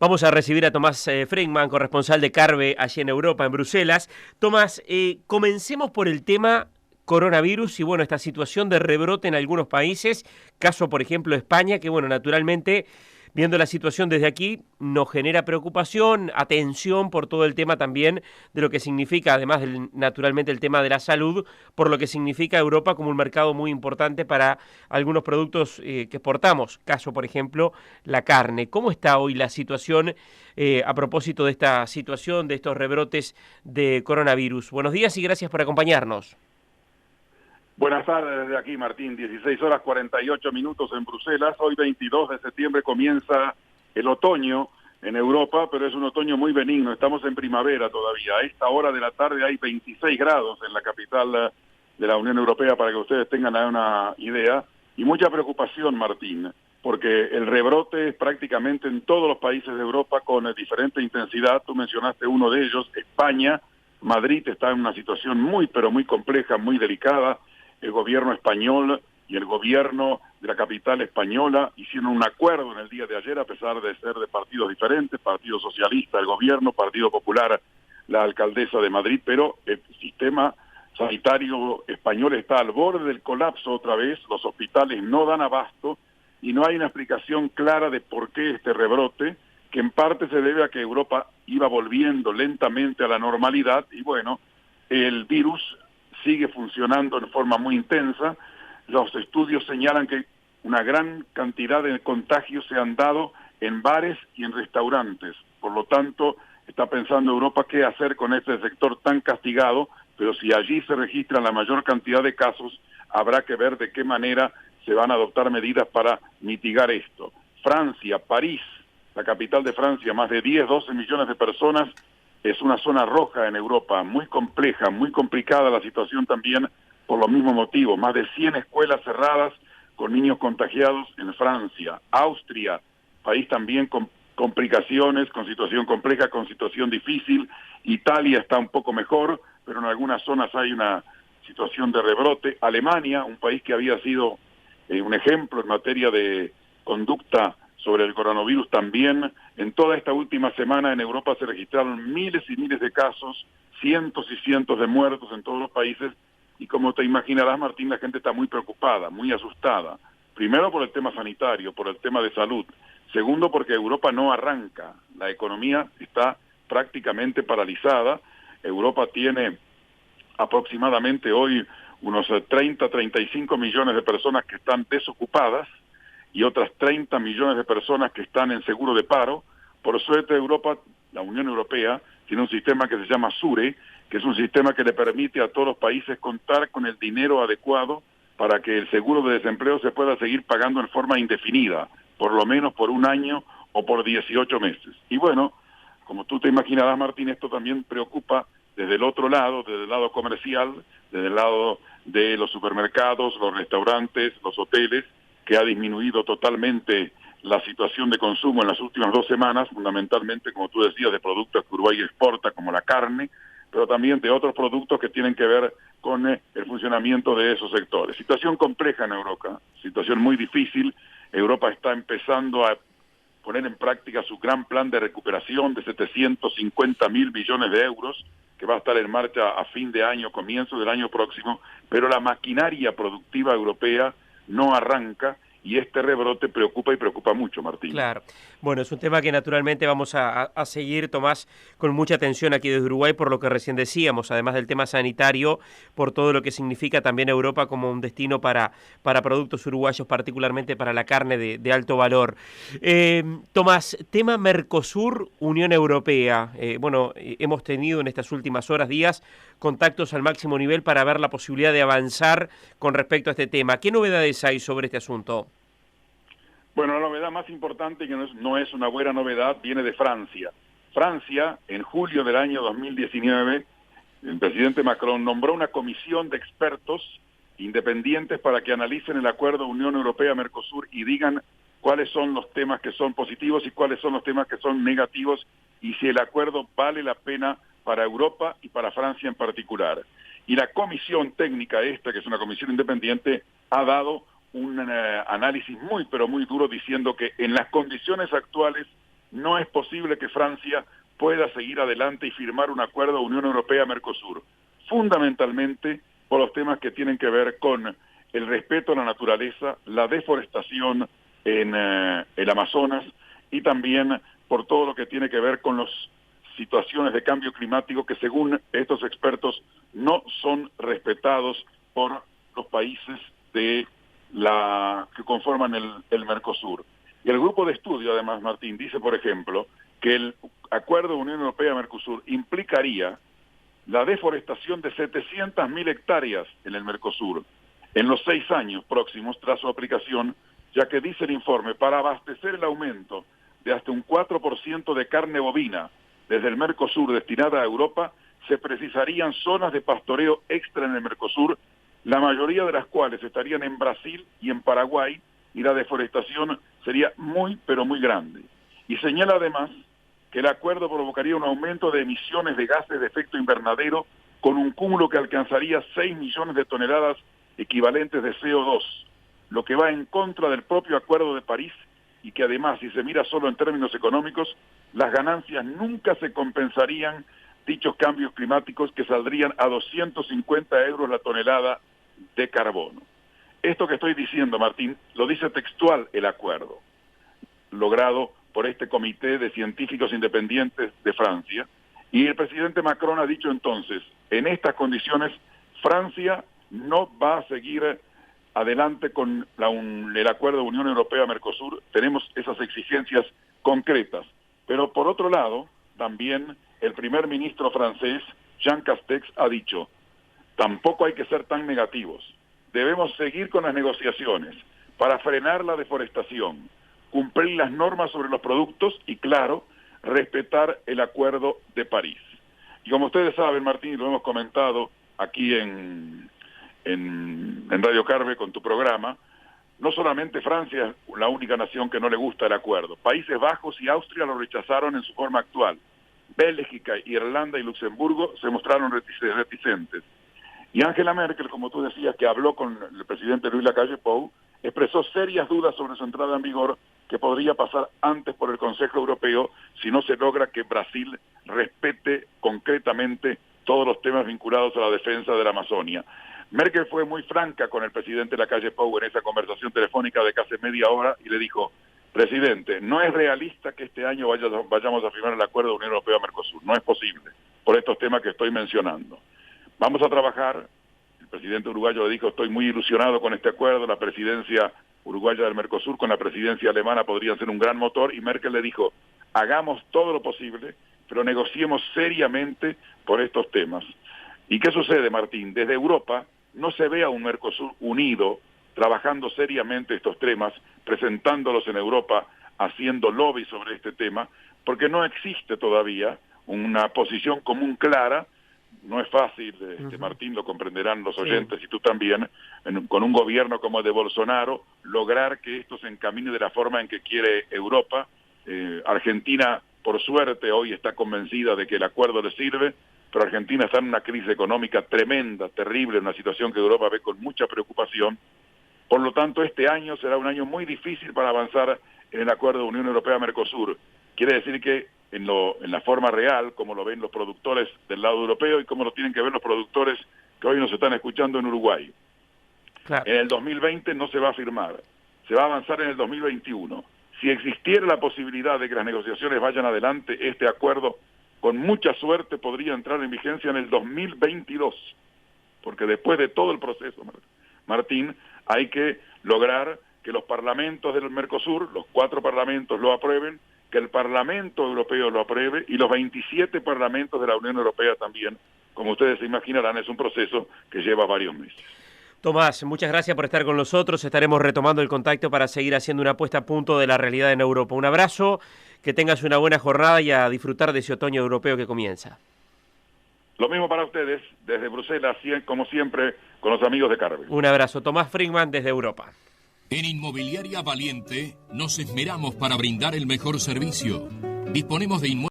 Vamos a recibir a Tomás Friedman, corresponsal de Carve, allí en Europa, en Bruselas. Tomás, comencemos por el tema coronavirus y, bueno, esta situación de rebrote en algunos países, caso, por ejemplo, España, que, bueno, naturalmente, viendo la situación desde aquí, nos genera preocupación, atención por todo el tema también de lo que significa, además del, naturalmente, el tema de la salud, por lo que significa Europa como un mercado muy importante para algunos productos que exportamos, caso, por ejemplo, la carne. ¿Cómo está hoy la situación a propósito de esta situación, de estos rebrotes de coronavirus? Buenos días y gracias por acompañarnos. Buenas tardes desde aquí, Martín. 16 horas 48 minutos en Bruselas. Hoy 22 de septiembre comienza el otoño en Europa, pero es un otoño muy benigno. Estamos en primavera todavía. A esta hora de la tarde hay 26 grados en la capital de la Unión Europea, para que ustedes tengan una idea. Y mucha preocupación, Martín, porque el rebrote es prácticamente en todos los países de Europa con diferente intensidad. Tú mencionaste uno de ellos, España. Madrid está en una situación muy, pero muy compleja, muy delicada. El gobierno español y el gobierno de la capital española hicieron un acuerdo en el día de ayer, a pesar de ser de partidos diferentes, Partido Socialista, el gobierno, Partido Popular, la alcaldesa de Madrid, pero el sistema sanitario español está al borde del colapso otra vez, los hospitales no dan abasto y no hay una explicación clara de por qué este rebrote, que en parte se debe a que Europa iba volviendo lentamente a la normalidad y bueno, el virus sigue funcionando en forma muy intensa. Los estudios señalan que una gran cantidad de contagios se han dado en bares y en restaurantes. Por lo tanto, está pensando Europa qué hacer con este sector tan castigado, pero si allí se registran la mayor cantidad de casos, habrá que ver de qué manera se van a adoptar medidas para mitigar esto. Francia, París, la capital de Francia, más de 10, 12 millones de personas, es una zona roja en Europa, muy compleja, muy complicada la situación también por los mismos motivos. Más de 100 escuelas cerradas con niños contagiados en Francia. Austria, país también con complicaciones, con situación compleja, con situación difícil. Italia está un poco mejor, pero en algunas zonas hay una situación de rebrote. Alemania, un país que había sido un ejemplo en materia de conducta sobre el coronavirus también. En toda esta última semana en Europa se registraron miles y miles de casos, cientos y cientos de muertos en todos los países, y como te imaginarás, Martín, la gente está muy preocupada, muy asustada. Primero por el tema sanitario, por el tema de salud. Segundo porque Europa no arranca, la economía está prácticamente paralizada. Europa tiene aproximadamente hoy unos 30, 35 millones de personas que están desocupadas, y otras 30 millones de personas que están en seguro de paro. Por suerte Europa, la Unión Europea, tiene un sistema que se llama SURE, que es un sistema que le permite a todos los países contar con el dinero adecuado para que el seguro de desempleo se pueda seguir pagando en forma indefinida, por lo menos por un año o por 18 meses. Y bueno, como tú te imaginarás, Martín, esto también preocupa desde el otro lado, desde el lado comercial, desde el lado de los supermercados, los restaurantes, los hoteles, que ha disminuido totalmente la situación de consumo en las últimas 2 semanas, fundamentalmente, como tú decías, de productos que Uruguay exporta, como la carne, pero también de otros productos que tienen que ver con el funcionamiento de esos sectores. Situación compleja en Europa, situación muy difícil. Europa está empezando a poner en práctica su gran plan de recuperación de 750.000 millones de euros, que va a estar en marcha a fin de año, comienzo del año próximo, pero la maquinaria productiva europea no arranca, y este rebrote preocupa y preocupa mucho, Martín. Claro. Bueno, es un tema que naturalmente vamos a seguir, Tomás, con mucha atención aquí desde Uruguay, por lo que recién decíamos, además del tema sanitario, por todo lo que significa también Europa como un destino para productos uruguayos, particularmente para la carne de alto valor. Tomás, tema Mercosur, Unión Europea. Hemos tenido en estas últimas horas, días, contactos al máximo nivel para ver la posibilidad de avanzar con respecto a este tema. ¿Qué novedades hay sobre este asunto? Bueno, la novedad más importante, que no es una buena novedad, viene de Francia. Francia, en julio del año 2019, el presidente Macron nombró una comisión de expertos independientes para que analicen el acuerdo Unión Europea-Mercosur y digan cuáles son los temas que son positivos y cuáles son los temas que son negativos, y si el acuerdo vale la pena para Europa y para Francia en particular. Y la comisión técnica esta, que es una comisión independiente, ha dado un análisis muy, pero muy duro, diciendo que en las condiciones actuales no es posible que Francia pueda seguir adelante y firmar un acuerdo Unión Europea-Mercosur, fundamentalmente por los temas que tienen que ver con el respeto a la naturaleza, la deforestación en el Amazonas y también por todo lo que tiene que ver con las situaciones de cambio climático que según estos expertos no son respetados por los países que conforman el Mercosur. Y el grupo de estudio, además, Martín, dice, por ejemplo, que el acuerdo Unión Europea-Mercosur implicaría la deforestación de 700.000 hectáreas en el Mercosur en los 6 años próximos tras su aplicación, ya que dice el informe, para abastecer el aumento de hasta un 4% de carne bovina desde el Mercosur destinada a Europa, se precisarían zonas de pastoreo extra en el Mercosur, la mayoría de las cuales estarían en Brasil y en Paraguay, y la deforestación sería muy, pero muy grande. Y señala además que el acuerdo provocaría un aumento de emisiones de gases de efecto invernadero con un cúmulo que alcanzaría 6 millones de toneladas equivalentes de CO2, lo que va en contra del propio Acuerdo de París y que además, si se mira solo en términos económicos, las ganancias nunca se compensarían dichos cambios climáticos que saldrían a 250 euros la tonelada de carbono. Esto que estoy diciendo, Martín, lo dice textual el acuerdo, logrado por este comité de científicos independientes de Francia, y el presidente Macron ha dicho entonces, en estas condiciones, Francia no va a seguir adelante con el acuerdo Unión Europea-Mercosur, tenemos esas exigencias concretas. Pero por otro lado, también el primer ministro francés, Jean Castex, ha dicho, tampoco hay que ser tan negativos, debemos seguir con las negociaciones para frenar la deforestación, cumplir las normas sobre los productos y, claro, respetar el Acuerdo de París. Y como ustedes saben, Martín, y lo hemos comentado aquí en Radio Carve con tu programa, no solamente Francia es la única nación que no le gusta el acuerdo. Países Bajos y Austria lo rechazaron en su forma actual. Bélgica, Irlanda y Luxemburgo se mostraron reticentes. Y Angela Merkel, como tú decías, que habló con el presidente Luis Lacalle Pou, expresó serias dudas sobre su entrada en vigor que podría pasar antes por el Consejo Europeo si no se logra que Brasil respete concretamente todos los temas vinculados a la defensa de la Amazonia. Merkel fue muy franca con el presidente Lacalle Pou en esa conversación telefónica de casi media hora y le dijo, presidente, no es realista que este año vayamos a firmar el acuerdo de Unión Europea-Mercosur, no es posible, por estos temas que estoy mencionando. Vamos a trabajar, el presidente uruguayo le dijo, estoy muy ilusionado con este acuerdo, la presidencia uruguaya del Mercosur con la presidencia alemana podría ser un gran motor, y Merkel le dijo, hagamos todo lo posible, pero negociemos seriamente por estos temas. ¿Y qué sucede, Martín? Desde Europa no se ve a un Mercosur unido, trabajando seriamente estos temas, presentándolos en Europa, haciendo lobby sobre este tema, porque no existe todavía una posición común clara. No es fácil, Martín, lo comprenderán los oyentes, sí, y tú también, con un gobierno como el de Bolsonaro, lograr que esto se encamine de la forma en que quiere Europa. Argentina, por suerte, hoy está convencida de que el acuerdo le sirve, pero Argentina está en una crisis económica tremenda, terrible, una situación que Europa ve con mucha preocupación. Por lo tanto, este año será un año muy difícil para avanzar en el acuerdo de Unión Europea-Mercosur. Quiere decir que en la forma real, como lo ven los productores del lado europeo y como lo tienen que ver los productores que hoy nos están escuchando en Uruguay. Claro. En el 2020 no se va a firmar, se va a avanzar en el 2021. Si existiera la posibilidad de que las negociaciones vayan adelante, este acuerdo, con mucha suerte, podría entrar en vigencia en el 2022, porque después de todo el proceso, Martín, hay que lograr que los parlamentos del Mercosur, los 4 parlamentos, lo aprueben, que el Parlamento Europeo lo apruebe y los 27 parlamentos de la Unión Europea también. Como ustedes se imaginarán, es un proceso que lleva varios meses. Tomás, muchas gracias por estar con nosotros. Estaremos retomando el contacto para seguir haciendo una puesta a punto de la realidad en Europa. Un abrazo, que tengas una buena jornada y a disfrutar de ese otoño europeo que comienza. Lo mismo para ustedes, desde Bruselas, como siempre, con los amigos de Carve. Un abrazo. Tomás Friedman desde Europa. En Inmobiliaria Valiente nos esmeramos para brindar el mejor servicio. Disponemos de inmuebles